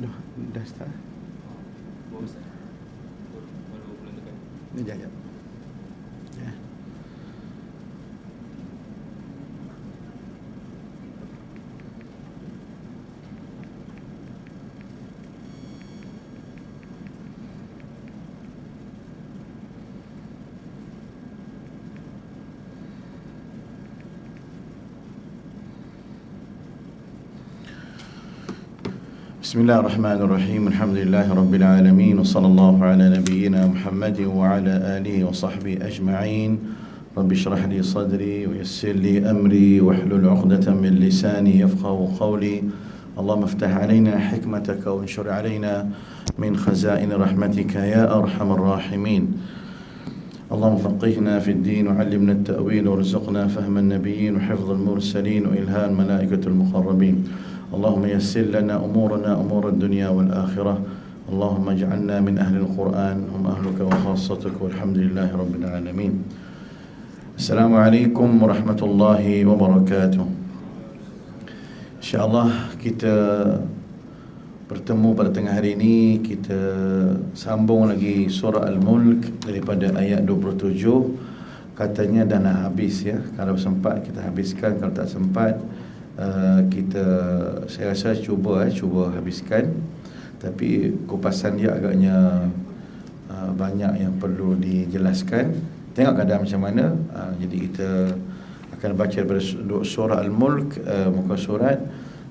Dah start. Ni jap. Ya. Bismillahirrahmanirrahim. Alhamdulillahirabbil alamin. Wassallallahu ala nabiyyina Muhammadin wa ala alihi wa sahbihi ajma'in. Rabbi shrah li sadri wa yassir li amri wahlul 'uqdatam min lisani yafqahu qawli. Allahumma iftah 'alaina hikmataka wa anshur 'alaina min khazain rahmatika ya arhamar rahimin. Allahumma faqihna fid din wa 'allimna at-ta'wil warzuqna fahma an-nabiyyin wa hifdha al-mursalin wa ilham malaikatil muqarrabin. اللهم يسر لنا أمورنا أمور الدنيا والآخرة. اللهم اجعلنا من أهل القرآن هم أهلك وخاصتك والحمد لله رب العالمين. السلام عليكم ورحمة الله وبركاته. InsyaAllah kita bertemu pada tengah hari ini. Kita sambung lagi surah Al-Mulk daripada ayat 27. Katanya dah nak habis ya. Kalau sempat kita habiskan, kalau tak sempat saya rasa cuba habiskan, tapi kupasan dia agaknya banyak yang perlu dijelaskan. Tengok keadaan macam mana. Jadi kita akan baca daripada surah Al-Mulk, muka surat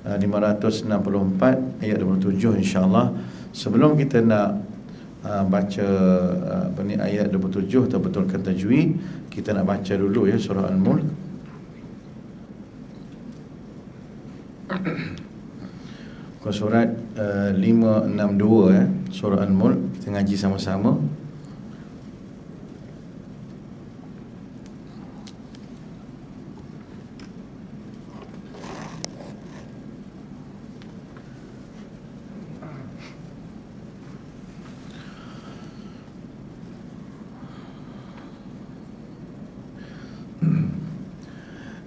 564 ayat 27 insya-Allah. Sebelum kita nak baca ayat 27 atau betulkan tajwid, kita nak baca dulu ya surah Al-Mulk. Muka surat 562 ya, surah Al-Mulk. Kita ngaji sama-sama.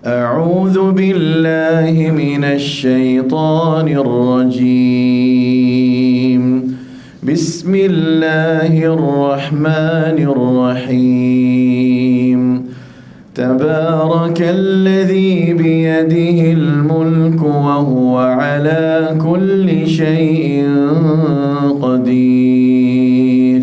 أعوذ بالله من الشيطان الرجيم. بسم الله الرحمن الرحيم. تبارك الذي بيده الملك وهو على كل شيء قدير.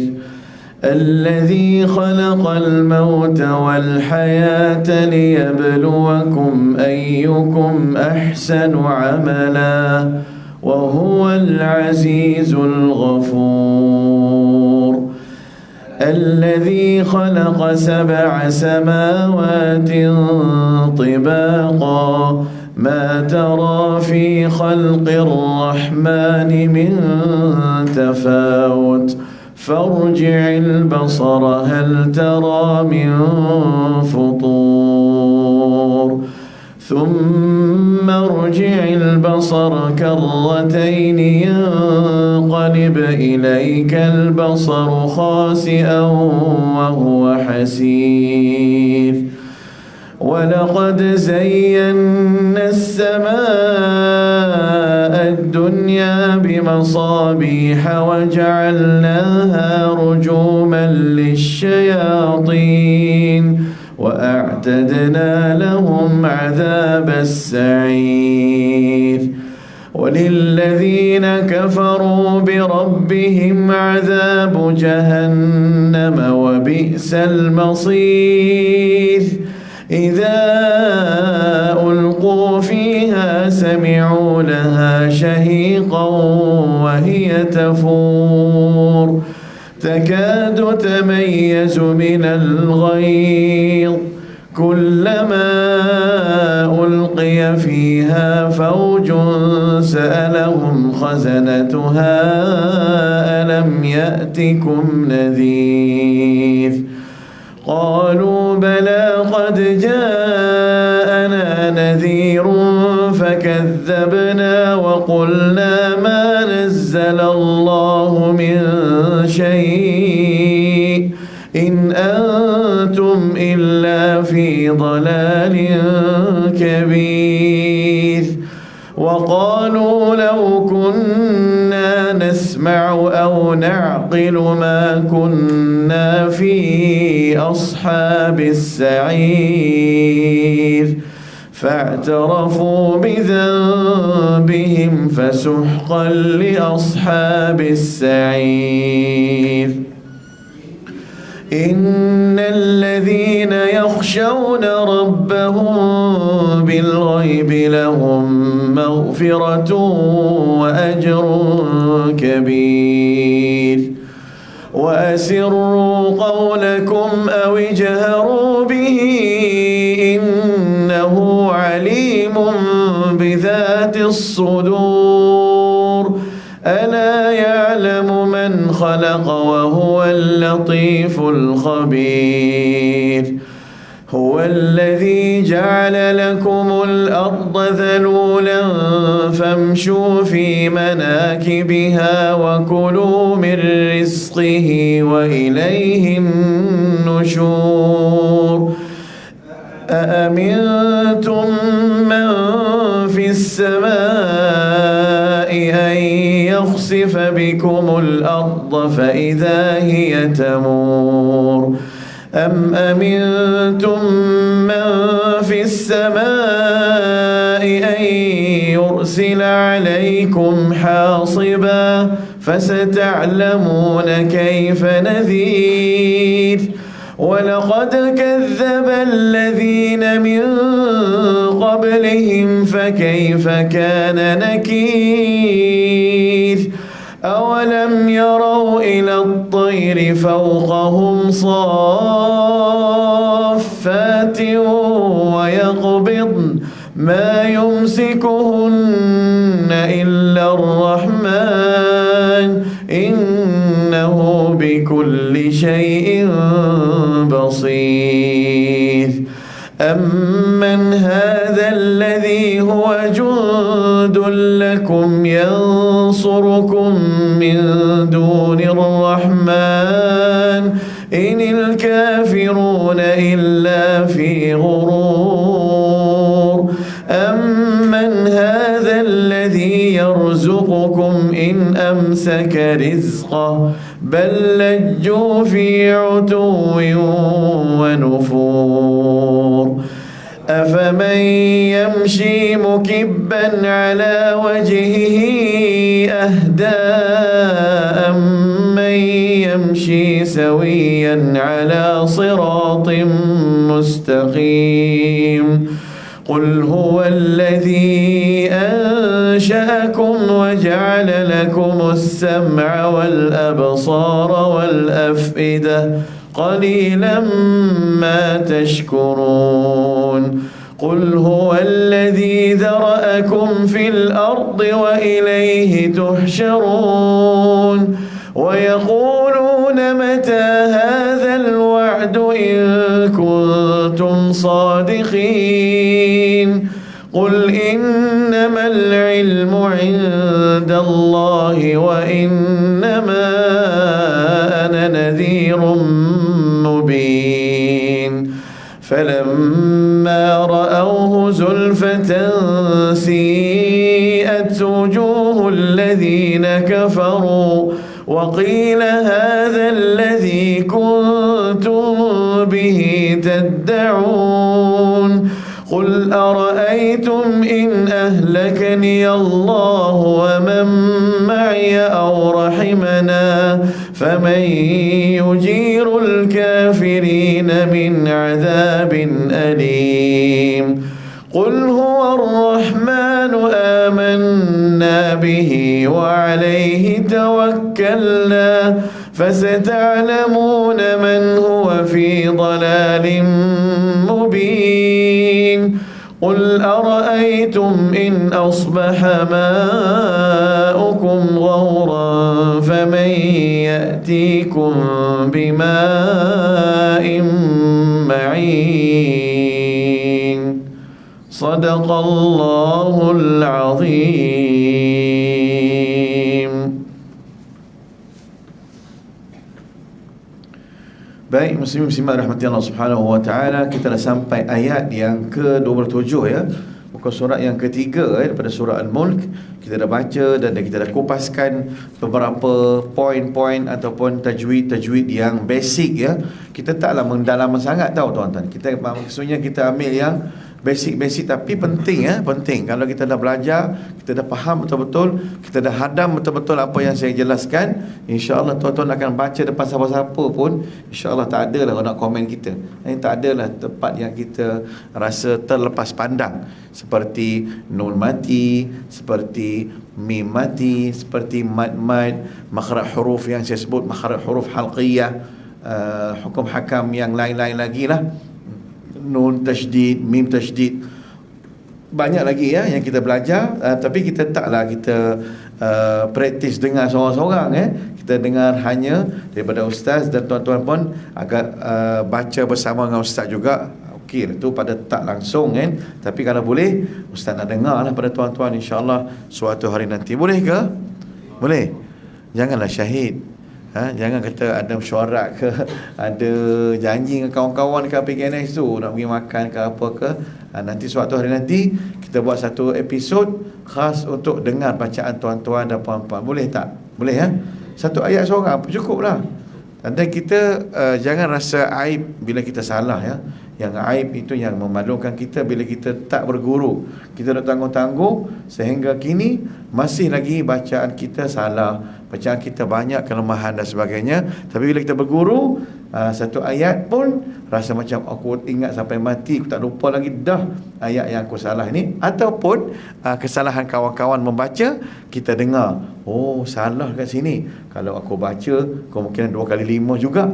الذي خلق الموت والحياة ليبلوكم أيكم أحسن عملا وهو العزيز الغفور. الذي خلق 7 سماوات طباقا ما ترى في خلق الرحمن من تفاوت فارجع البصر هل ترى من فطور ثم ارجع البصر كرتين ينقلب إليك البصر خاسئا وهو حسير. ولقد زينا السماء الدنيا بمصابيح وجعلناها رجوما للشياطين وأعتدنا لهم عذاب السعير. وللذين كفروا بربهم عذاب جهنم وبئس المصير. إذا ألقوا فيها سمعوا لها شهيقا وهي تفور تكاد تميز من الغيظ كلما ألقي فيها فوج سألهم خزنتها ألم يأتكم نذير. قالوا بلى قد جاءنا نذير فكذبنا وقلنا ما نزل الله من شيء إن أنتم إلا في ضلال كبير. وقالوا لو كنا نسمع أو نعقل ما كنا في أصحاب السعير فاعترفوا بذنبهم فسحقا لأصحاب السعير إن الذين يخشون ربهم بالغيب لهم مغفرة وأجر كبير وأسروا قولكم أو اجهروا به إنه عليم بذات الصدور ألا يعلم من خلق وهو اللطيف الخبير هو الذي جعل لكم الأرض ذلولا فامشوا في مناكبها وكلوا من رزقه وإليه النشور أأمنتم من في السماء أن يخسف بكم الأرض فإذا هي تمور أم أمنتم من في السماء أن يرسل عليكم حاصبا فستعلمون كيف نذير ولقد كذب الذين من قبلهم فكيف كان نكير أولم يروا إلى الطير فوقهم صافات ويقبضن ما يمسكهن إلا الرحمن إنه بكل شيء بصير أمن هذا الذي هو جند لكم ينصركم من دون الرحمن إن الكافرون إلا في غرور أمن هذا الذي يرزقكم إن أمسك رزقه بل لجوا في عتو ونفور أفمن يمشي مكبا على وجهه أهدى أمن يمشي سويا على صراط مستقيم قل هو الذي أنشأكم وجعل لكم السمع والأبصار والأفئدة قليلا ما تشكرون قل هو الذي ذرأكم في الأرض وإليه تحشرون ويقولون متى هذا الوعد إن كنتم صادقين قل إنما العلم عند الله وإنما أنا نذير مبين فلما رأوه زلفة سيئت وجوه الذين كفروا وقيل هذا الذي كنتم به تدعون قل أرأيتم إن أهلكني الله ومن معي أو رحمنا فمن يجير الكافرين من عذاب أليم قل هو الرحمن آمنا به وعليه توكلنا فستعلمون من هو في ضلال مبين قل أرأيتم إن أصبح ماؤكم غورا فمن يأتيكم بماء معين صدق الله العظيم. Baik, muslim-muslimat rahmati Allah Subhanahu wa taala, kita dah sampai ayat yang ke-27 ya. muka surat yang ketiga daripada surah Al-Mulk. Kita dah baca dan kita dah kupaskan beberapa poin-poin ataupun tajwid yang basic ya. Kita taklah mendalam sangat tahu tuan-tuan. Kita maksudnya kita ambil yang basic tapi penting ya, penting. Kalau kita dah belajar, kita dah faham betul-betul, kita dah hadam betul-betul apa yang saya jelaskan, insya-Allah tuan-tuan akan baca depan siapa-siapa pun, insya-Allah tak ada lah orang nak komen kita. Tak ada lah tempat yang kita rasa terlepas pandang, seperti nun mati, seperti mim mati, seperti mad, makhraj huruf yang saya sebut makhraj huruf halqiyah, hukum hakam yang lain-lain lagi lah, nun tasydid, mim tasydid, banyak lagi ya yang kita belajar, tapi kita taklah kita praktis dengar seorang-seorang kita dengar hanya daripada ustaz, dan tuan-tuan pun agak baca bersama dengan ustaz juga. Okey, itu pada tak langsung kan, tapi kalau boleh ustaz nak dengar lah pada tuan-tuan, insya-Allah suatu hari nanti. Boleh ke? Boleh. Janganlah syahid. Jangan kata ada mesyuarat ke, ada janji dengan kawan-kawan ke PKNS tu nak pergi makan ke apa ke. Nanti suatu hari nanti kita buat satu episod khas untuk dengar bacaan tuan-tuan dan puan-puan. Boleh tak? Boleh ya? Satu ayat seorang cukup lah. Dan kita jangan rasa aib bila kita salah ya. Yang aib itu yang memalukan kita bila kita tak berguru. Kita dah tangguh-tangguh sehingga kini masih lagi bacaan kita salah, bacaan kita banyak kelemahan dan sebagainya. Tapi bila kita berguru, satu ayat pun rasa macam aku ingat sampai mati, aku tak lupa lagi dah ayat yang aku salah ini. Ataupun kesalahan kawan-kawan membaca, kita dengar, oh salah kat sini. Kalau aku baca kemungkinan 2 kali 5 juga.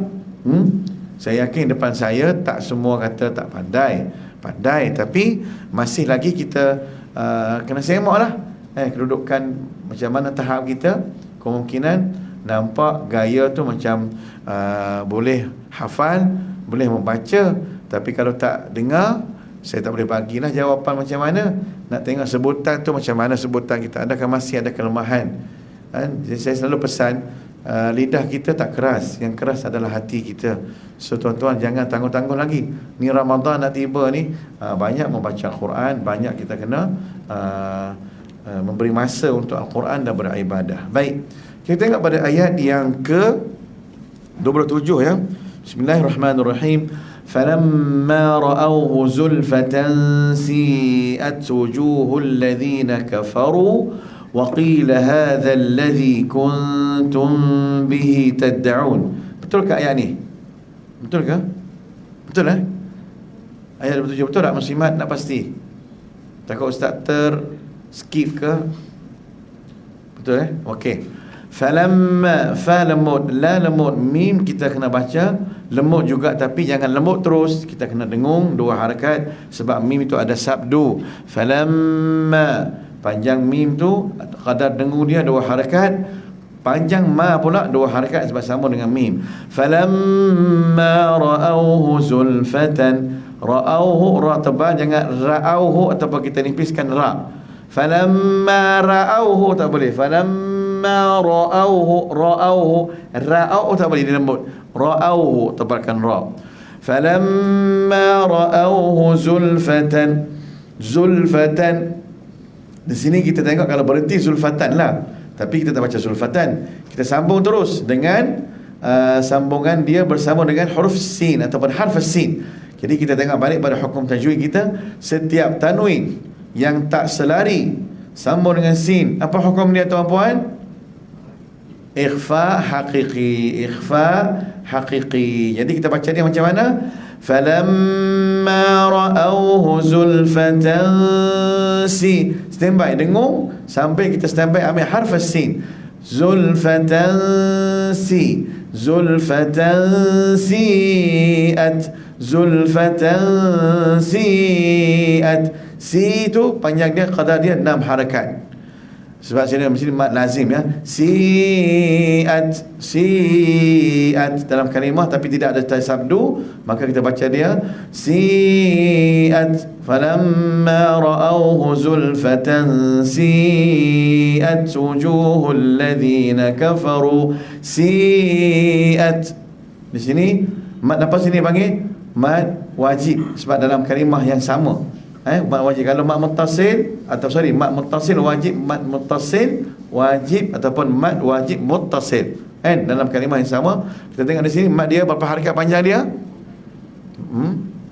Saya yakin depan saya tak semua kata tak pandai, tapi masih lagi kita kena semak lah kedudukan macam mana tahap kita. Kemungkinan nampak gaya tu macam boleh hafal, boleh membaca, tapi kalau tak dengar, saya tak boleh bagilah jawapan macam mana. Nak tengok sebutan tu macam mana sebutan kita, adakah masih ada kelemahan. Jadi saya selalu pesan, lidah kita tak keras, yang keras adalah hati kita. So tuan-tuan jangan tangguh-tangguh lagi. Ni Ramadan nak tiba ni, banyak membaca Al-Quran, banyak kita kena memberi masa untuk Al-Quran dan beribadah. Baik, kita tengok pada ayat yang ke 27 ya. Bismillahirrahmanirrahim. Falamma ra'awhu zulfatan si'at wujuhul ladzina kafaru wa qila hadzal ladzi kuntum bihi tad'un. Betul ke ayat ni? Betul ke? Betul ayat 27 betul tak muslimat? Nak pasti. Takut ustaz skip ke? Betul okey. Falamma, fa lemut, la lemut, mim kita kena baca lemut juga, tapi jangan lemut terus, kita kena dengung 2 harakat sebab mim itu ada sabdu. Falamma, panjang mim tu kadar dengung dia 2 harakat, panjang ma pula 2 harakat sebab sama dengan mim. Falamma ra'awhu zulfatan, ra'awhu ra tebal, jangan ra'awhu ataupun kita nipiskan ra. Falamma ra'awhu tak boleh, falamma ra'awhu, ra'awhu tak boleh dilembut, ra'awhu tebalkan ra. Falamma ra'awhu zulfatan, di sini kita tengok kalau berhenti zulfatan lah, tapi kita tak baca zulfatan, kita sambung terus dengan sambungan dia bersama dengan huruf sin ataupun harf sin. Jadi kita tengok balik pada hukum tajwid kita, setiap tanwin yang tak selari sambung dengan sin, apa hukum dia tuan-puan? Ikhfa haqiqi. Jadi kita baca dia macam mana? Falamma ra'awhu zulfatan si, standby dengung sampai kita standby ambil harf sin. Zulfatan si, zulfatan si'at, zulfatan si'at. Si itu panjang dia, qadar dia 6 harakat. Sebab sini mesti mad lazim ya. Si'at dalam kalimah tapi tidak ada tasabdu, maka kita baca dia si'at. Falamma ra'awhu zulfatan si'at wujuhul ladzina kafaru. Si'at. Di sini mad apa sini panggil? Mad wajib sebab dalam kalimah yang sama. Mat wajib. Kalau mat muttasil atau mat muttasil wajib, mat muttasil wajib ataupun mat wajib muttasil. Dalam kalimah yang sama, kita tengok di sini mat dia berapa harakat panjang dia? 5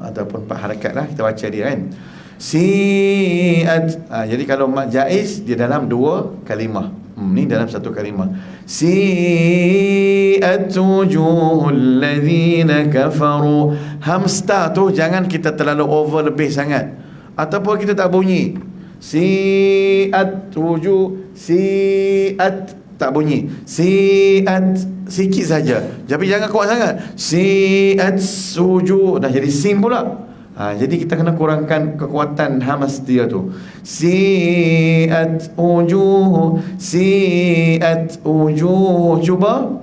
ataupun 4 harakat lah kita baca dia kan. Si'at. Jadi kalau mat jaiz dia dalam 2 kalimah. Ni dalam satu kalimah. Si'at wujuhul ladzina kafaru. Hamsta tu jangan kita terlalu over lebih sangat, ataupun kita tak bunyi. Si'at wujuh, si'at tak bunyi. Si'at sikit saja, tapi jangan kuat sangat. Si'at wujuh dah jadi sin pula. Jadi kita kena kurangkan kekuatan hamas dia tu. Si'at wujuh, si'at wujuh. Cuba.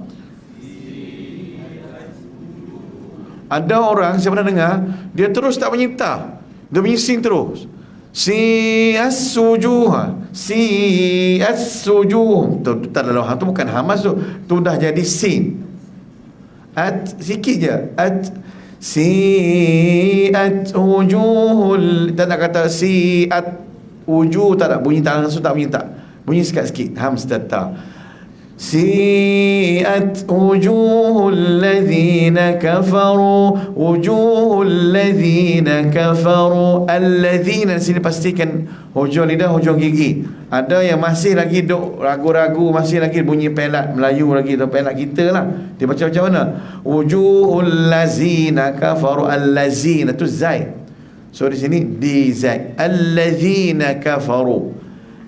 Ada orang saya pernah dengar, dia terus tak bunyi ta, dia bunyi sin terus. Si'at wujuh, si'at wujuh. Tu tak lalu, tu bukan hamas tu, tu dah jadi sin. At sikit je. At si'at wujuhul, tak nak kata si'at wujuh, tak nak bunyi tak langsung, tak bunyi tak. Bunyi sikit-sikit, hams ta. Si'at wujuhul ladzina kafaru, wujuhul ladzina kafaru. Alladzina sini pastikan hujung lidah, hujung gigi. Ada yang masih lagi duk ragu-ragu, masih lagi bunyi pelat Melayu lagi, tu pelat kita lah. Dia baca macam mana? Wujuhul ladzina kafaru. Alladzina tu zai. So di sini di zai. Alladzina kafaru.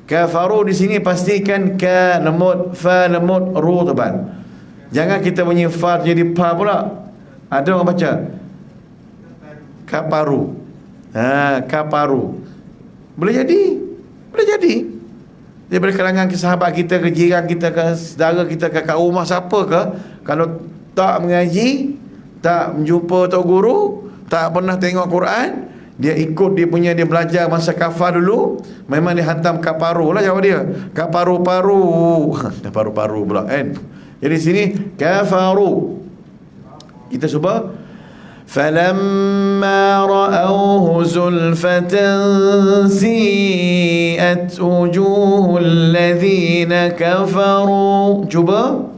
Kafaru di sini pastikan ka lemut, fa lemut, ru tebal. Jangan kita bunyi fa jadi pa pula. Ada orang baca kaparu. Kaparu. Boleh jadi. Boleh jadi. Daripada kalangan sahabat kita, ke jiran kita, ke saudara kita, ke kat rumah siapa ke, kalau tak mengaji, tak menjumpa tok guru, tak pernah tengok Quran, dia ikut dia punya, dia belajar masa kafar dulu, memang dia hantam kaparu lah jawab dia. Kaparu-paru. Dah paru-paru pula kan. Jadi sini kafaru. Kita cuba. Falamma ra'awhu zulfatan si'at wujuhul ladzina kafaru. Cuba.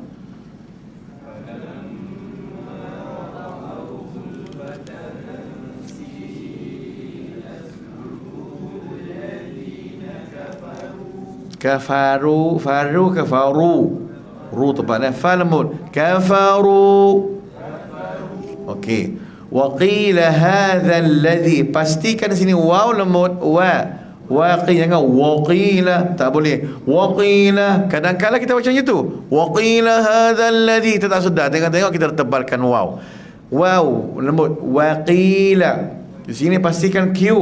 Kafaru, faru, kafaru. Ru tepatnya fa lemut. Kafaru. Okey. Wa qila hadzal ladzi. Pastikan di sini waw lemut, wa. Wa qila, jangan wa qila, tak boleh. Wa qila. Kadang-kadang kita baca macam tu. Wa qila hadzal ladzi. Kita tak sedar. Tengok-tengok kita tebalkan waw. Waw lembut. Wa qila. Di sini pastikan Q.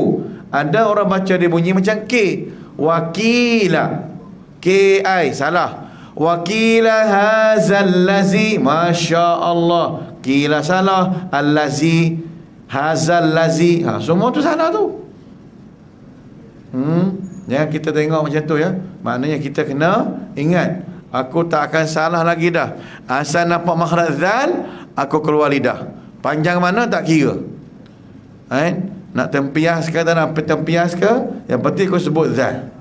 Ada orang baca dia bunyi macam K. Wakila. K-I, salah. Wakila hazal lazi, Masya Allah. Kila salah. Al-lazi, hazal lazi, semua tu salah tu. Jangan kita tengok macam tu ya. Maknanya kita kena ingat, aku tak akan salah lagi dah. Asal nampak makhraj zal, aku keluar lidah. Panjang mana tak kira. Nak tempias ke, tak nak tempias ke, yang penting aku sebut zal.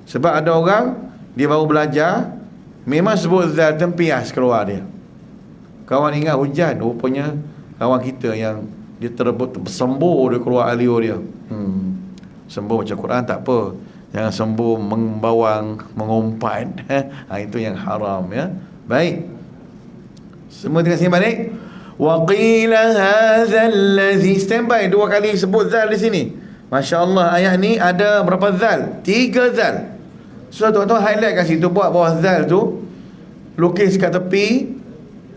Sebab ada orang, dia baru belajar, memang sebut zal, tempias keluar dia. Kawan ingat hujan, rupanya kawan kita yang dia tersembur, dia keluar alio dia. Sembuh baca Quran tak apa, jangan sembuh membawang, mengumpat. Itu yang haram ya. Baik, semua tengok sini balik. Wa qila hadzal ladzi, standby, 2 kali sebut zal di sini. Masya Allah, ayat ni ada berapa zal? 3 zal. So tuan-tuan highlight kat situ, buat bawah zal tu, lukis kat tepi.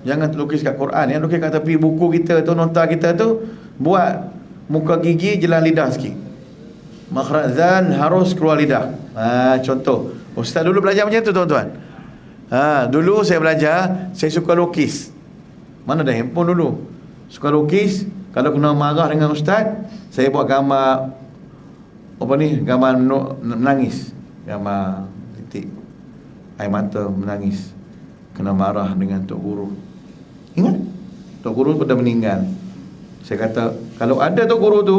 Jangan lukis kat Quran ya, lukis kat tepi buku kita tu, nota kita tu. Buat muka gigi, jelas lidah sikit. Makhraj zal harus keluar lidah. Contoh, ustaz dulu belajar macam tu tuan-tuan. Dulu saya belajar, saya suka lukis. Mana ada handphone dulu. Suka lukis. Kalau kena marah dengan ustaz, saya buat gambar gambar menangis, gambar titik air mata menangis, kena marah dengan tok guru. Ingat, tok guru sudah meninggal. Saya kata, kalau ada tok guru tu,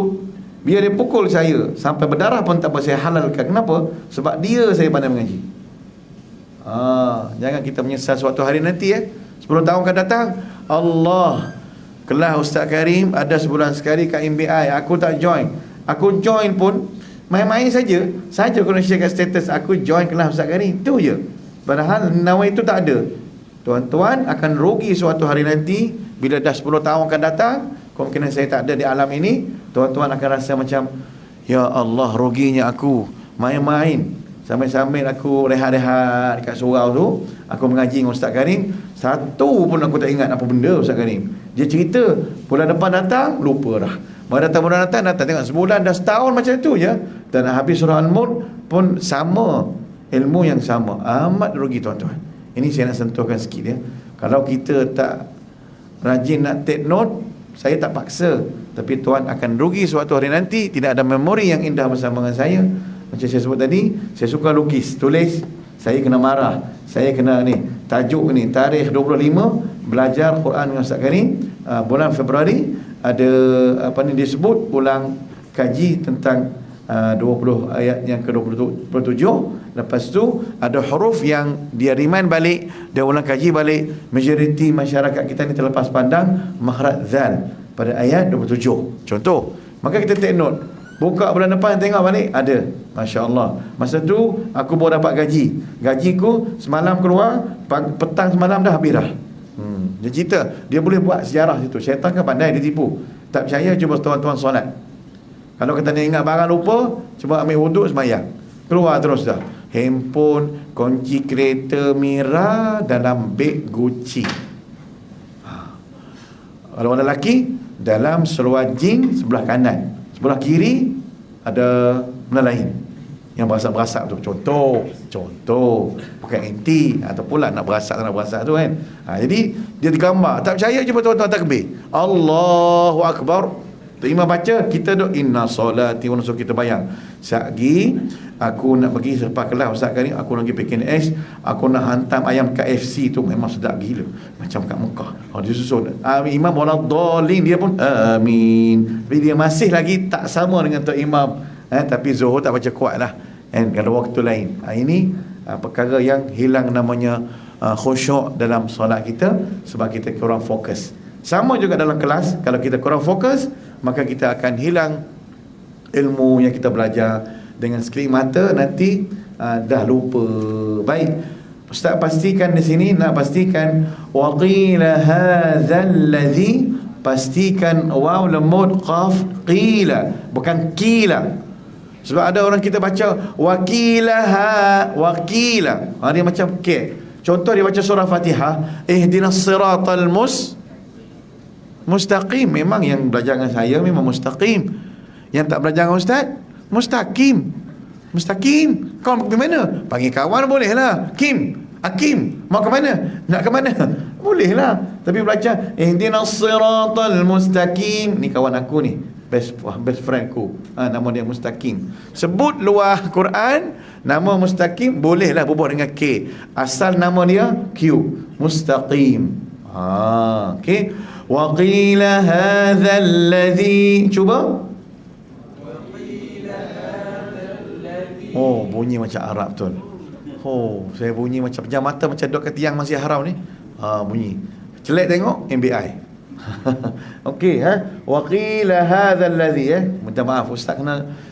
Biar dia pukul saya sampai berdarah pun tak apa, saya halalkan. Kenapa? Sebab dia saya pandai mengaji. Jangan kita menyesal suatu hari nanti 10 tahun akan datang, Allah, kelas Ustaz Karim ada sebulan sekali kat MBI, aku tak join. Aku join pun main-main saja kena share kat status aku join kelas Ustaz Karim, tu je. Padahal nawa itu tak ada. Tuan-tuan akan rugi suatu hari nanti. Bila dah 10 tahun akan datang, kemungkinan saya tak ada di alam ini, tuan-tuan akan rasa macam, ya Allah, ruginya aku main-main sambil-sambil aku rehat-rehat dekat surau tu, aku mengaji dengan Ustaz Karim, satu pun aku tak ingat apa benda Ustaz Karim. Dia cerita, bulan depan datang, lupa dah. Bulan datang, tengok sebulan dah setahun macam tu je. Dan habis surah Al-Mulk pun sama, ilmu yang sama. Amat rugi tuan-tuan. Ini saya nak sentuhkan sikit ya. Kalau kita tak rajin nak take note, saya tak paksa, tapi tuan akan rugi suatu hari nanti, tidak ada memori yang indah bersama dengan saya. Macam saya sebut tadi, saya suka lukis, tulis, saya kena marah, saya kena ni, tajuk ni, tarikh 25, belajar Quran dengan Ustaz Karim, bulan Februari, ada apa ni disebut, ulang kaji tentang 20 ayat yang ke-27. Lepas tu ada huruf yang dia remind balik, dia ulang kaji balik. Majoriti masyarakat kita ni terlepas pandang makhraj zal pada ayat 27. Contoh, maka kita take note. Buka bulan depan tengok balik, ada. Masya Allah. Masa tu aku baru dapat gaji. Gajiku semalam keluar, petang semalam dah habis dah. Dia cerita, dia boleh buat sejarah situ. Syaitan kan pandai, dia tipu. Tak percaya, cuba tuan-tuan solat. Kalau kita nak ingat barang lupa, cuba ambil wuduk sembahyang. Keluar terus dah. Handphone, kunci kereta Mira dalam beg Gucci. Kalau orang lelaki, dalam seluar jeans sebelah kanan, sebelah kiri ada benda lain yang berasak-berasak tu. Contoh pakai anti atau pula nak berasak tu kan. Jadi dia digambar. Tak percaya, cuba tuan-tuan takbir, Allahu Akbar. Tu imam baca, kita duk inna solati wa nusuki, kita bayang. Sagi aku nak pergi selepas kelas Ustaz Karim, aku nak pergi PKNS, aku nak hantam ayam KFC tu, memang sedap gila macam kat Mekah. Dia susun imam waladhdallin, dia pun amin. Tapi dia masih lagi tak sama dengan tok imam. Tapi Zuhur tak baca kuat lah kalau waktu lain. Ini perkara yang hilang namanya khusyuk dalam solat kita, sebab kita kurang fokus. Sama juga dalam kelas, kalau kita kurang fokus, maka kita akan hilang ilmu yang kita belajar. Dengan sekelip mata nanti dah lupa. Baik, Ustaz pastikan di sini, nak pastikan waqila hadzal ladzi, pastikan waw lemud qaf qila, bukan qila. Sebab ada orang kita baca waqilaha, waqila, dia macam K. Contoh dia baca surah Fatihah, ihdinas siratal mustaqim. Memang yang belajar dengan saya memang mustaqim. Yang tak belajar dengan Ustaz, mustaqim. Kau pergi mana? Panggil kawan boleh lah. Hakim, mau ke mana? Nak ke mana? Boleh lah. Tapi belajar ihdinas siratal mustaqim, ni kawan aku ni, best friend ku, nama dia Mustaqim. Sebut luar Quran nama Mustaqim, bolehlah berbual dengan K. Asal nama dia Q, Mustaqim. Okey. Wa qila hadzal ladzi, cuba. Bunyi macam Arab betul. Saya bunyi macam pejam mata, macam duduk kat tiang Masjid Haram ni. Bunyi. Celek tengok MBI. Okey, wa qila hadzal ladzi, minta maaf Ustaz,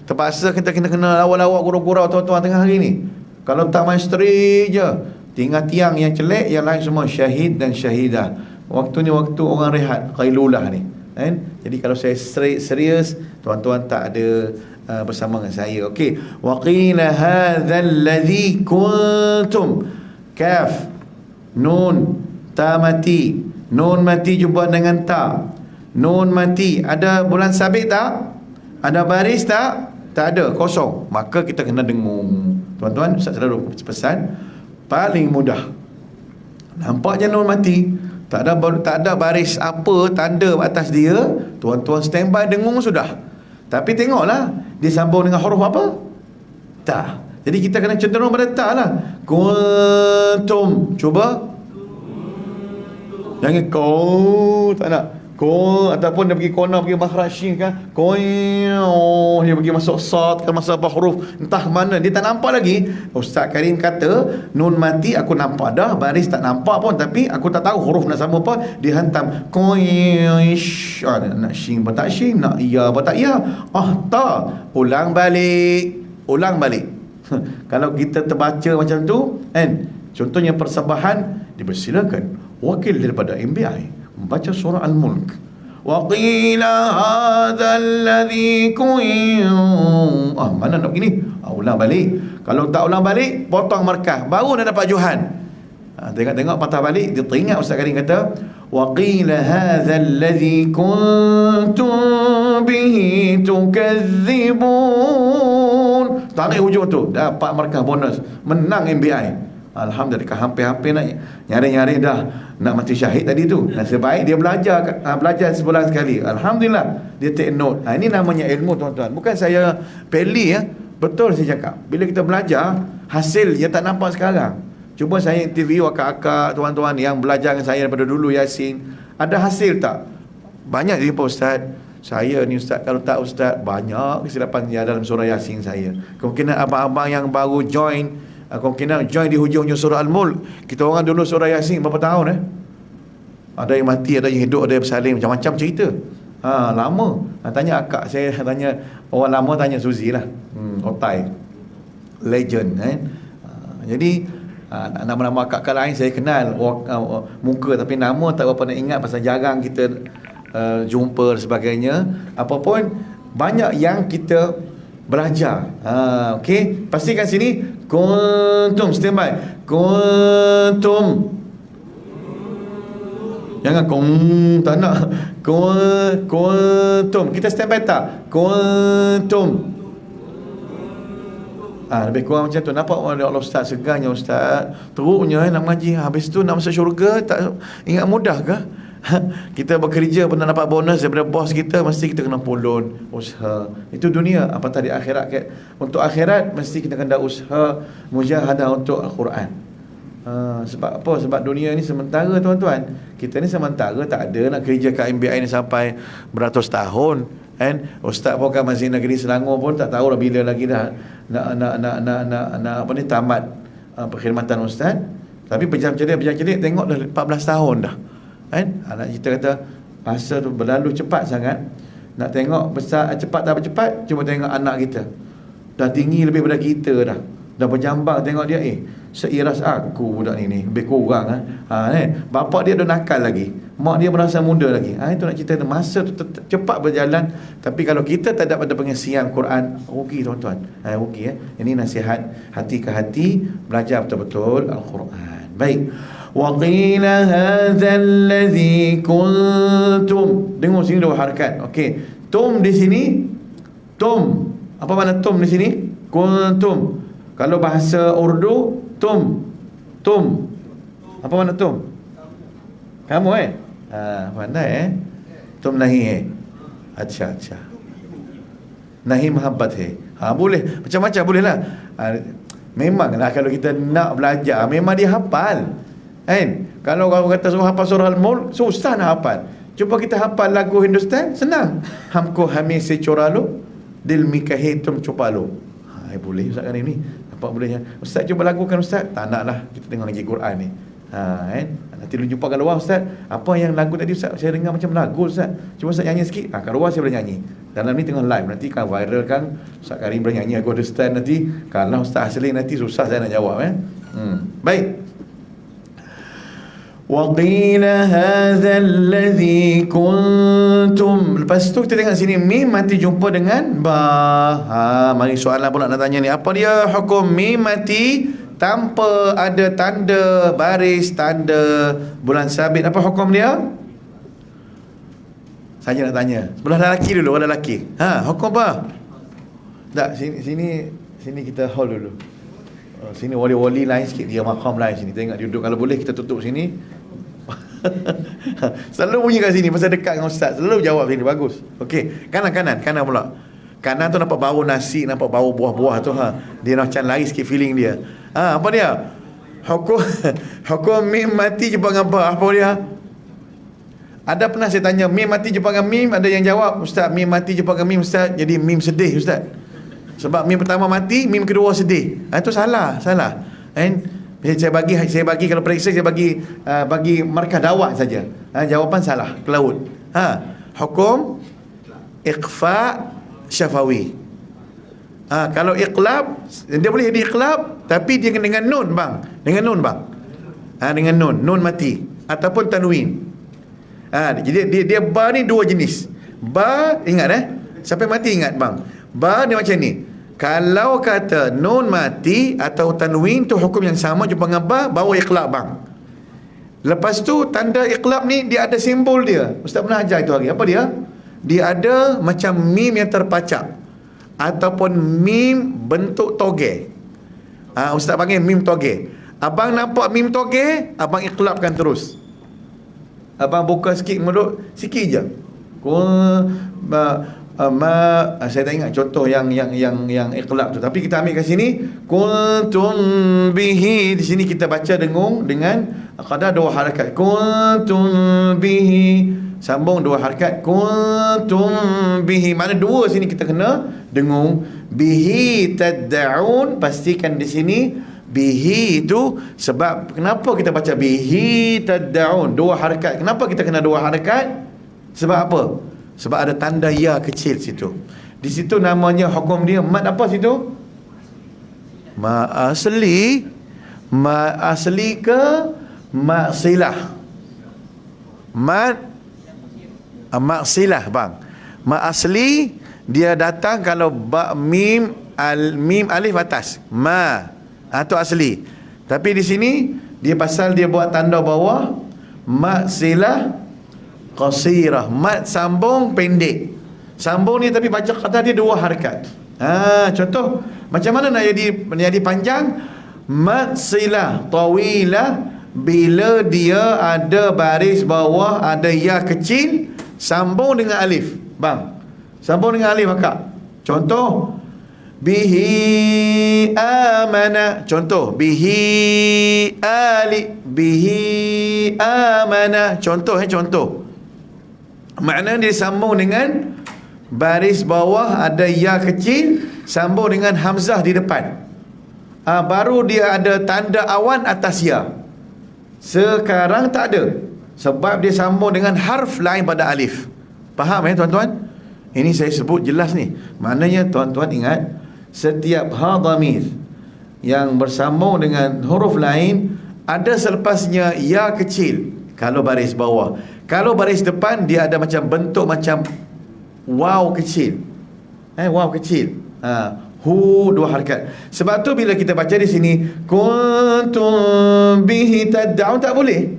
terpaksa kita kena lawak-lawak gurau-gurau tuan-tuan tengah hari ni. Kalau tak main straight je, tinggal tiang yang celek, yang lain semua syahid dan syahidah. Waktu ni waktu orang rehat, qailulah ni, kan? Jadi kalau saya straight serius, tuan-tuan tak ada bersama dengan saya. Okey, wa qila hadzal ladzi kuntum, kaf, nun, ta mati. Nun mati jumpa dengan ta. Nun mati, ada bulan sabit tak? Ada baris tak? Tak ada, kosong. Maka kita kena dengung. Tuan-tuan, Ustaz selalu pesan, paling mudah, nampak je nun mati, tak ada baris apa tanda atas dia, tuan-tuan standby dengung sudah. Tapi tengoklah, dia sambung dengan huruf apa? Ta. Jadi kita kena cenderung pada ta lah. Kuntum, cuba. Jangan kau, tak nak. ataupun dia pergi corner, pergi makhraj shin kan, dia pergi masuk sad kan, masuk apa huruf entah mana dia tak nampak lagi. Ustaz Karim kata nun mati aku nampak dah, baris tak nampak pun, tapi aku tak tahu huruf nak sama apa, dia hantam nak shin apa tak shin, nak ya apa tak ya, tak, ulang balik. Kalau kita terbaca macam tu kan, contohnya persembahan, dipersilakan wakil daripada MBI membaca surah Al-Mulk. Wa qila hadzal ladzi mana nak begini? Ulang balik. Kalau tak ulang balik, potong markah, baru nak dapat Johan. Tengok patah balik, dia teringat Ustaz Karim kata wa qila hadzal ladzi kuntum bihi tukadzibun. Tarik hujung tu, dapat markah bonus, menang MBI. Alhamdulillah, hampir-hampir nak nyari-nyari dah nak mati syahid tadi tu. Nasib baik dia belajar sebulan sekali. Alhamdulillah, dia take note. Ini namanya ilmu, tuan-tuan. Bukan saya peli ya. Betul saya cakap. Bila kita belajar, hasil dia tak nampak sekarang. Cuba saya interview akak-akak, tuan-tuan yang belajar dengan saya daripada dulu Yasin. Ada hasil tak? Banyak jumpa ustaz. Saya ni ustaz, kalau tak ustaz, banyak kesilapan dalam surah Yasin saya. Kemungkinan abang-abang yang baru join, kemungkinan join di hujung-hujung surah Al-Mulk. Kita orang dulu surah Yasin berapa tahun Ada yang mati, ada yang hidup, ada yang bersalin, macam-macam cerita. Lama. Tanya akak, saya tanya orang lama, tanya Suzy lah. Otai legend jadi nama-nama akak-akak lain saya kenal muka, tapi nama tak berapa nak ingat, pasal jarang kita jumpa dan sebagainya. Apapun, banyak yang kita belajar. Okey, pastikan sini kuntum, standby. Kuntum, jangan tak nak. Kuntum, kita standby tak? Kuntum. Lebih kurang macam tu. Nampak oleh Allah ustaz, segarnya ustaz, teruknya nak mengaji, habis tu nak masuk syurga tak ingat mudah ke? Kita bekerja pernah dapat bonus daripada bos kita, mesti kita kena pulun usaha. Itu dunia. Apatah di akhirat, untuk akhirat mesti kita kena usaha mujahadah untuk Al-Quran. Sebab apa? Sebab dunia ni sementara, tuan-tuan. Kita ni sementara, tak ada nak kerja kat MBI ni sampai beratus tahun kan. Ustaz Program Masjid Negeri Selangor pun tak tahu dah bila lagi dah nak tamat perkhidmatan ustaz. Tapi berjam-jerit tengok dah 14 tahun dah kan. Anak kita kata masa tu berlalu cepat sangat. Nak tengok besar cepat tak cepat, cuba tengok anak kita dah tinggi lebih daripada kita dah berjambang, tengok dia seiras aku budak ni lebih kurang bapak dia dah nakal lagi, mak dia merasa muda lagi. Itu nak cerita, masa tu cepat berjalan. Tapi kalau kita tak dapat pengisian Quran, rugi tuan-tuan, rugi Ini nasihat hati ke hati, belajar betul-betul Al-Quran. Baik, wa qila hadzal ladzi kuntum, dengar sini dua harakat. Okey, tum di sini, tum, apa makna tum di sini? Kuntum. Kalau bahasa Urdu, tum. Apa makna tum? Kamu pandai tum nahi अच्छा nahi mahabbat boleh macam-macam, boleh lah. Memanglah kalau kita nak belajar, memang dia hafal kan. Kalau kata suruh hafal surah Al-Mulk, susah nak hafal. Cuba kita hafal lagu Hindustan, senang. Hamko hami se choralu dil mikahe tum chopalo. Boleh Ustaz Karim ni. Nampak bolehnya. Ustaz cuba lagukan Ustaz. Tak nak lah, kita tengok ngaji Quran ni. Kan? Nanti lu jumpa kat luar Ustaz, apa yang lagu tadi Ustaz, saya dengar macam lagu Ustaz, cuba Ustaz nyanyi sikit. Kat luar saya boleh nyanyi, dalam ni tengah live, nanti kan viral kan Ustaz Karim boleh nyanyi lagu Hindustan nanti. Kalau Ustaz asli nanti susah saya nak jawab Baik. Wa qila hadzal ladzi kuntum. Lepas tu kita tengok sini mim mati jumpa dengan ba. Mari soalan pula nak tanya ni, apa dia hukum mim mati tanpa ada tanda baris, tanda bulan sabit? Apa hukum dia? Saya nak tanya sebelah lelaki dulu, orang lelaki. Hukum apa? Tak, sini kita hold dulu. Sini wali-wali lain sikit, dia makam lain sini. Tengok dia duduk, kalau boleh kita tutup sini. Selalu bunyi kat sini pasal dekat dengan ustaz, selalu jawab sini, bagus. Okey, kanan pula. Kanan tu nampak bau nasi, nampak bau buah-buah tu dia macam lari sikit feeling dia. Apa dia? Hukum mim mati jumpa dengan apa? Apa dia? Ada pernah saya tanya, mim mati jumpa dengan mim, ada yang jawab, Ustaz, mim mati jumpa dengan mim Ustaz, jadi mim sedih Ustaz. Sebab mim pertama mati, mim kedua sedih. Itu salah. And saya bagi kalau periksa saya bagi markah dakwah saja. Jawapan salah ke laut. Hukum iqfa syafawi. Kalau iqlab, dia boleh jadi iqlab tapi dia dengan nun bang. Dengan nun mati ataupun tanwin. Jadi dia ba ni dua jenis. Ba, ingat sampai mati ingat bang. Ba dia macam ni. Kalau kata nun mati atau tanwin tu hukum yang sama jumpa dengan ba, bawa iqlab bang. Lepas tu tanda iqlab ni dia ada simbol dia. Ustaz pernah ajar itu hari. Apa dia? Dia ada macam mim yang terpacak ataupun mim bentuk toge. Ustaz panggil mim toge. Abang nampak mim toge, abang iqlabkan terus. Abang buka sikit mulut, sikit je. Saya tak ingat contoh yang iqlab tu. Tapi kita ambil kat sini, kuntum bihi. Di sini kita baca dengung dengan qada dua harakat. Kuntum bihi, sambung dua harakat. Kuntum bihi, mana dua sini kita kena dengung. Bihi tad'un, pastikan di sini bihi itu, sebab kenapa kita baca bihi tad'un dua harakat? Kenapa kita kena dua harakat? Sebab apa? Sebab ada tanda ya kecil situ. Di situ namanya hukum dia mad apa situ? Ma asli ke ma silah? Maksilah bang. Ma asli dia datang kalau mim alif atas. Itu asli. Tapi di sini dia pasal dia buat tanda bawah maksilah qasirah. Mat sambung pendek. Sambung ni tapi baca kata dia dua harakat. Contoh macam mana nak jadi panjang? Maksilah tawilah, bila dia ada baris bawah, ada ya kecil, sambung dengan alif bang. Sambung dengan alif akak. Contoh bihi amana. Contoh bihi amana. Contoh. Makna dia sambung dengan baris bawah, ada ya kecil, sambung dengan hamzah di depan. Baru dia ada tanda awan atas ya. Sekarang tak ada, sebab dia sambung dengan harf lain pada alif. Faham tuan-tuan? Ini saya sebut jelas ni. Maknanya tuan-tuan ingat, setiap ha dhamir yang bersambung dengan huruf lain ada selepasnya ya kecil kalau baris bawah. Kalau baris depan dia ada macam bentuk macam waw kecil. Waw kecil. Hu dua harakat. Sebab tu bila kita baca di sini kuntum bihi tad'un, tak boleh.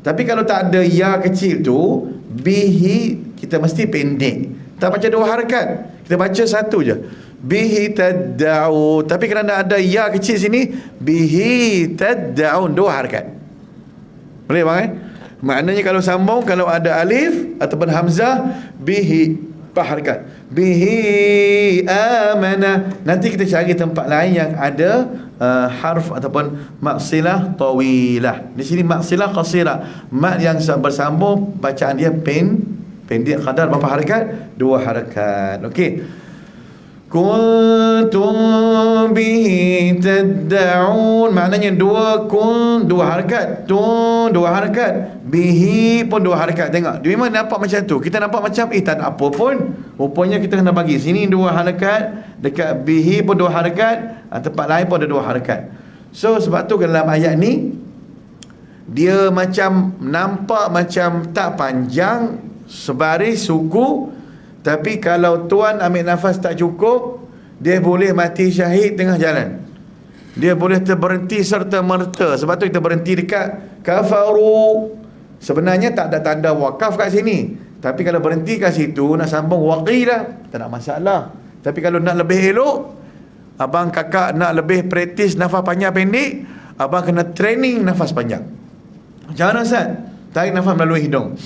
Tapi kalau tak ada ya kecil tu, bihi kita mesti pendek. Tak baca dua harakat, kita baca satu je, bihi tad'un. Tapi kerana ada ya kecil sini, bihi tad'un, dua harakat. Boleh bang? Maknanya kalau sambung, kalau ada alif ataupun hamzah, bihi harakat, bihi amana. Nanti kita cari tempat lain yang ada harf ataupun maksilah tawilah. Di sini maksilah qasirah, mat yang bersambung, bacaan dia pendek. Qadar berapa harakat? Dua harakat. Okey. Kuntum bihi tad'un, maknanya dua harakat, dua harakat, bihi pun dua harakat. Tengok, dia memang nampak macam tu. Kita nampak macam tak ada apa pun, rupanya kita kena bagi sini dua harakat, dekat bihi pun dua harakat, tempat lain pun ada dua harakat. So sebab tu dalam ayat ni dia macam nampak macam tak panjang, sebaris suku. Tapi kalau tuan ambil nafas tak cukup, dia boleh mati syahid tengah jalan. Dia boleh terberhenti serta merta. Sebab tu kita berhenti dekat kafaru. Sebenarnya tak ada tanda wakaf kat sini. Tapi kalau berhenti kat situ, nak sambung waqilah, tak nak masalah. Tapi kalau nak lebih elok, abang kakak nak lebih praktis nafas panjang pendek, abang kena training nafas panjang. Macam mana Ustaz? Tarik nafas melalui hidung.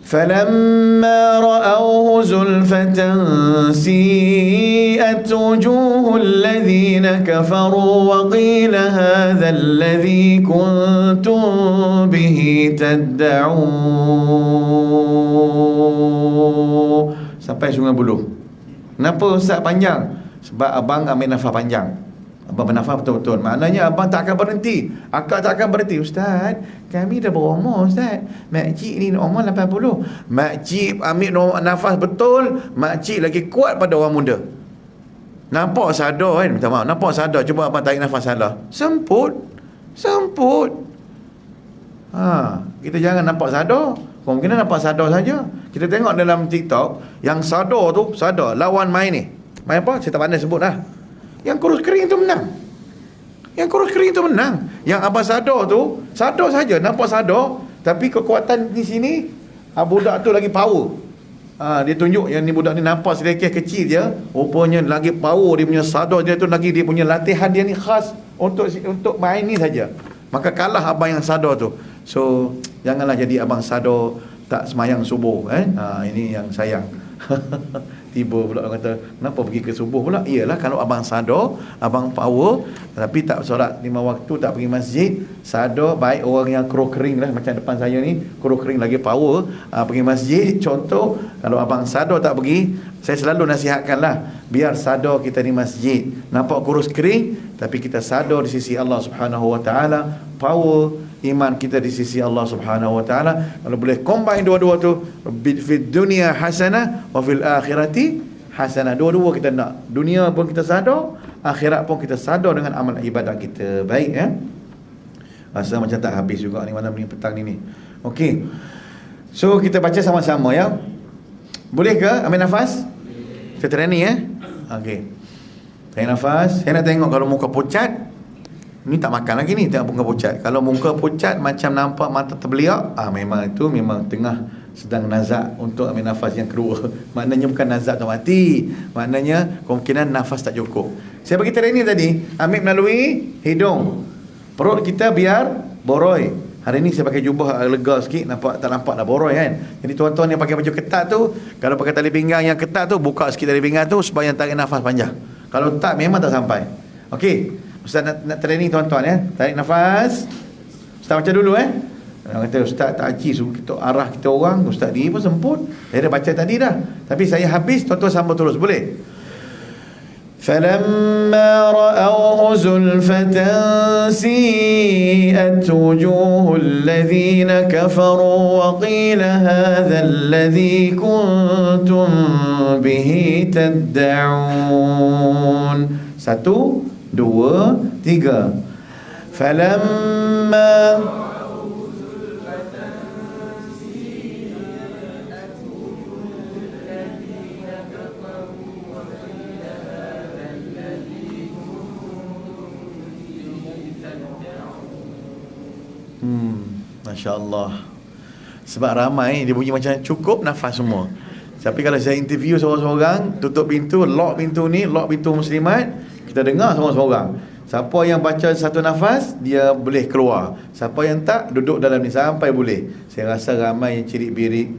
فَلَمَّا رَأَوْهُ زُلْفَةً سِيئَتْ وُجُوهُ الَّذِينَ كَفَرُوا وَقِيلَ هَذَا الَّذِي كُنْتُمْ بِهِ تَدَّعُونَ. Sampai Sungai Buloh. Kenapa Ustaz panjang? Sebab abang ambil nafas panjang. Abang bernafas betul-betul. Maknanya abang tak akan berhenti. Akak tak akan berhenti. Ustaz, kami dah berumur Ustaz. Makcik ni umur 80. Makcik ambil nafas betul. Makcik lagi kuat pada orang muda. Nampak sadar kan? Minta maaf. Nampak sadar. Cuba abang tarik nafas salah. Semput. Kita jangan nampak sadar. Mungkin nampak sadar saja. Kita tengok dalam TikTok, yang sadar tu, sadar. Lawan main ni. Main apa? Saya tak pandai sebut lah. Yang kurus kering tu menang. Yang abang sadar tu, sadar saja, nampak sadar, tapi kekuatan di sini, budak tu lagi power. Dia tunjuk yang ni budak ni nampak sedikit kecil je, rupanya lagi power dia punya sadar dia tu, lagi dia punya latihan dia ni khas untuk main ni saja. Maka kalah abang yang sadar tu. So janganlah jadi abang sadar tak semayang subuh. Ini yang sayang. Tiba pula orang kata, kenapa pergi ke subuh pula? Iyalah, kalau abang sadar, abang power, tapi tak solat 5 waktu, tak pergi masjid, sadar, baik orang yang keruh kering lah, macam depan saya ni, keruh kering lagi power, pergi masjid. Contoh, kalau abang sadar tak pergi, saya selalu nasihatkanlah, biar sadar kita di masjid, nampak kurus kering, tapi kita sadar di sisi Allah Subhanahu Wa Taala, power iman kita di sisi Allah Subhanahu Wa Taala. Kalau boleh combine dua-dua tu, fid dunya hasanah wa fil akhirati hasanah. Dua-dua kita nak. Dunia pun kita sadar, akhirat pun kita sadar dengan amal ibadat kita. Baik ya. Rasa macam tak habis juga ni malam ni, petang ni. Okey. So kita baca sama-sama ya. Boleh ke ambil nafas? Kita training ya. Okey. Tarik nafas. Saya nak tengok kalau muka pucat, ni tak makan lagi ni, tengok muka pucat. Kalau muka pucat macam nampak mata terbeliak, memang itu memang tengah sedang nazak untuk ambil nafas yang kedua. Maknanya bukan nazak tu mati, maknanya kemungkinan nafas tak cukup. Saya bagi training tadi, ambil melalui hidung. Perut kita biar boroi. Hari ni saya pakai jubah lega sikit, tak nampak dah boroi kan. Jadi tuan-tuan yang pakai baju ketat tu, kalau pakai tali pinggang yang ketat tu, buka sikit tali pinggang tu supaya tarik nafas panjang. Kalau tak, memang tak sampai. Okey, Ustaz nak training tuan-tuan ya. Tarik nafas. Ustaz baca dulu Orang kata Ustaz tak aji, suruh kita arah kita orang. Ustaz ni pun semput. Saya dah baca tadi dah. Tapi saya habis, tuan-tuan sambung terus. Boleh? فَلَمَّا رَأَوْهُ زُلْفَةً سِيئَتْ وُجُوهُ الَّذِينَ كَفَرُوا وَقِيلَ هَذَا الَّذِي كُنْتُمْ بِهِ تَدَّعُونَ. 1, 2, 3. فَلَمَّا Masya Allah. Sebab ramai dia bunyi macam cukup nafas semua. Tapi kalau saya interview seorang-seorang, tutup pintu, lock pintu ni, lock pintu muslimat, kita dengar seorang-seorang. Siapa yang baca satu nafas, dia boleh keluar. Siapa yang tak, duduk dalam ni sampai boleh. Saya rasa ramai yang cirit-birit,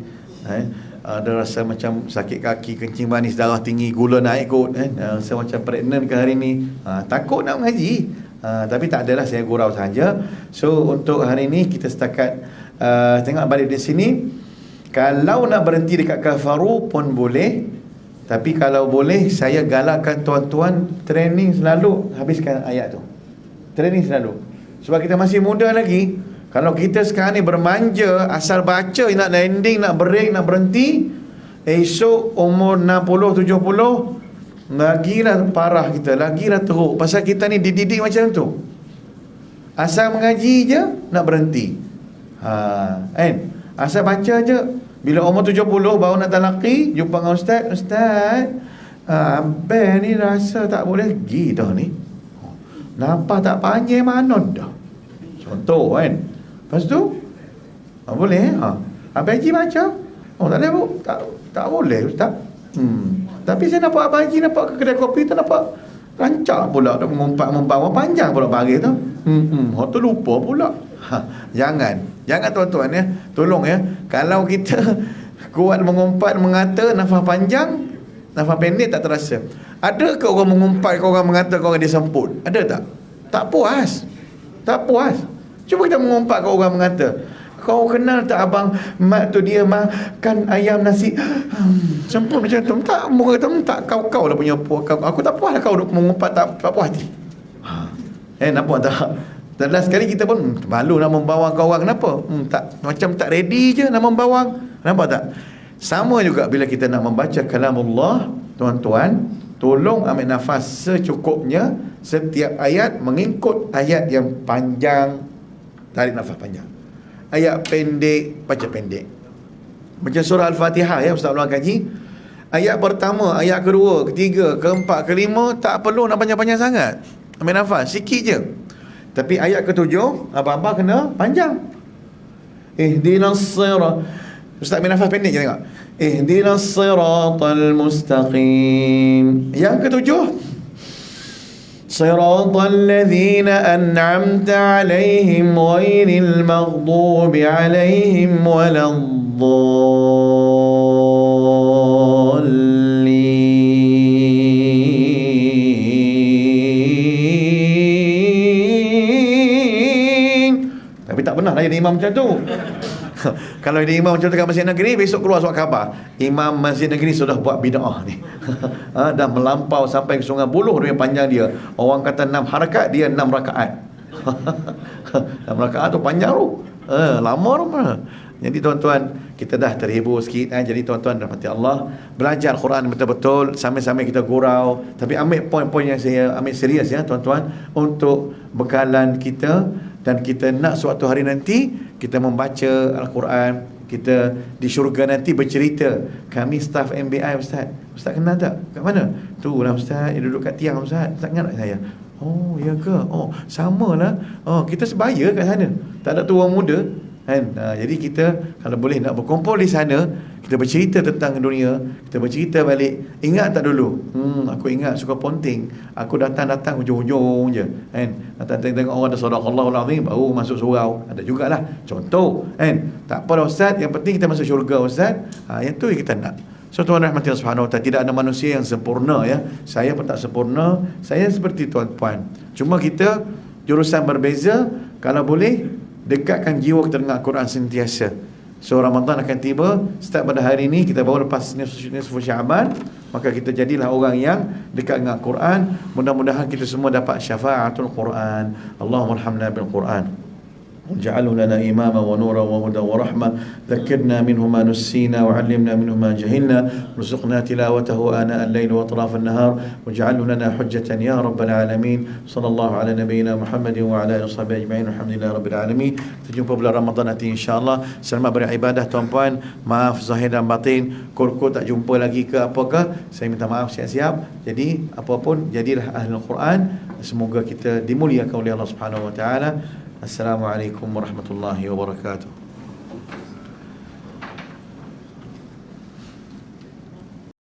ada rasa macam sakit kaki, kencing manis, darah tinggi, gula naik kot, rasa macam pregnant ke hari ni, takut nak mengaji. Tapi tak adalah, saya gurau saja. So untuk hari ini kita setakat tengok balik di sini. Kalau nak berhenti dekat kafaru pun boleh, tapi kalau boleh saya galakkan tuan-tuan training selalu, habiskan ayat tu. Training selalu. Sebab kita masih muda lagi. Kalau kita sekarang ni bermanja, asal baca, nak landing, nak break, nak berhenti, esok umur 60, 70, lagilah parah kita, lagilah teruk. Pasal kita ni dididik macam tu. Asal mengaji je nak berhenti. Asal baca je. Bila umur 70 baru nak talaqi, jumpa dengan ustaz, ustaz, abang ni rasa tak boleh pergi dah ni. Nampak tak panjang mana dah. Contoh kan. Lepas tu boleh abang Haji baca. Tak boleh bu. Tak boleh ustaz. Tapi saya nampak Abang Haji nampak ke kedai kopi tu, nampak rancak pula, nak mengumpat panjang pula pagi tu. Tu lupa pula. Jangan tuan-tuan ya. Tolong ya. Kalau kita Kuat mengumpat, mengata, nafas panjang, nafas pendek tak terasa. Ada ke orang mengumpat, ke orang mengata, ke orang dia semput? Ada tak? Tak puas. Tak puas. Cuba kita mengumpat ke orang mengata. Kau kenal tak abang mak tu dia makan ayam nasi semput macam tu. Tak, muka tu tak, kau lah punya puas. Aku tak puas lah kau mengumpat tak puas hati. Nampak tak? Dan last sekali kita pun malu nak membawang kau orang. Kenapa? Tak, macam tak ready je nak membawang. Nampak tak? Sama juga bila kita nak membaca kalamullah, tuan-tuan, tolong ambil nafas secukupnya. Setiap ayat mengikut ayat yang panjang, tarik nafas panjang. Ayat pendek, baca pendek. Macam surah Al-Fatihah ya, Ustaz Luar kaji. Ayat pertama, ayat kedua, ketiga, keempat, kelima, tak perlu nak panjang-panjang sangat. Ambil nafas, sikit je. Tapi ayat ketujuh, abang-abang kena panjang. Ihdinas sirat. Ustaz ambil nafas pendek je tengok. Ihdinas siratal mustaqim. Yang ketujuh, siratal ladzina an'amta alaihim ghairil maghdubi alaihim waladdallin. Tapi tak pernah lah jadi imam macam tu. Kalau ada imam macam tu kat masjid negeri, besok keluar surat khabar, imam masjid negeri sudah buat bid'ah ni. Dah melampau sampai ke Sungai Buloh dia panjang dia. Orang kata 6 harakat, dia 6 rakaat. 6 rakaat tu panjang tu. Lama tu. Jadi tuan-tuan, kita dah terhibur sikit. Jadi tuan-tuan rahmati Allah, belajar Quran betul-betul, sambil-sambil kita gurau. Tapi ambil poin-poin yang saya ambil serius ya tuan-tuan, untuk bekalan kita. Dan kita nak suatu hari nanti kita membaca Al-Quran, kita di syurga nanti bercerita, kami staf MBI Ustaz. Ustaz kenal tak? Kat mana? Tu lah Ustaz, dia duduk kat tiang Ustaz. Ustaz ingat tak saya? Oh, ya ke? Oh, samalah. Oh, kita sebaya kat sana. Tak ada tu orang muda kan? Jadi kita kalau boleh nak berkumpul di sana, kita bercerita tentang dunia, kita bercerita balik. Ingat tak dulu? Aku ingat suka ponting. Aku datang hujung-hujung je kan. Datang tengok orang ada sadaqallahul azim, baru masuk surau. Ada jugalah contoh kan. Tak apa Ustaz, yang penting kita masuk syurga Ustaz. Yang tu yang kita nak. So tuan rahmati Allah Subhanahu wa taala, tidak ada manusia yang sempurna ya. Saya pun tak sempurna. Saya seperti tuan-tuan. Cuma kita jurusan berbeza. Kalau boleh dekatkan jiwa kita dengan Al-Quran sentiasa. So Ramadan akan tiba. Start pada hari ini, kita baru lepas nisfu Syaban, maka kita jadilah orang yang dekat dengan Al-Quran. Mudah-mudahan kita semua dapat syafaatul Quran. Allahumma arhamna bil Quran, واجعله لنا إماما ونورا وهدى ورحمة. ذكرنا منه ما نسينا وعلمنا منه ما جهلنا. رزقنا تلاوته آناء الليل وأطراف النهار. واجعله لنا حجة يا رب العالمين. صلى الله على نبينا محمد وعلى آله وصحبه أجمعين. الحمد لله رب العالمين. Kita jumpa bulan Ramadan nanti insya-Allah. Selamat beribadah tuan-puan. Maaf zahir dan batin. Kur tak jumpa lagi ke apakah, saya minta maaf siap-siap. Jadi apapun, jadilah ahli Al-Quran. Semoga kita dimuliakan oleh Allah Subhanahu wa taala. Assalamualaikum warahmatullahi wabarakatuh.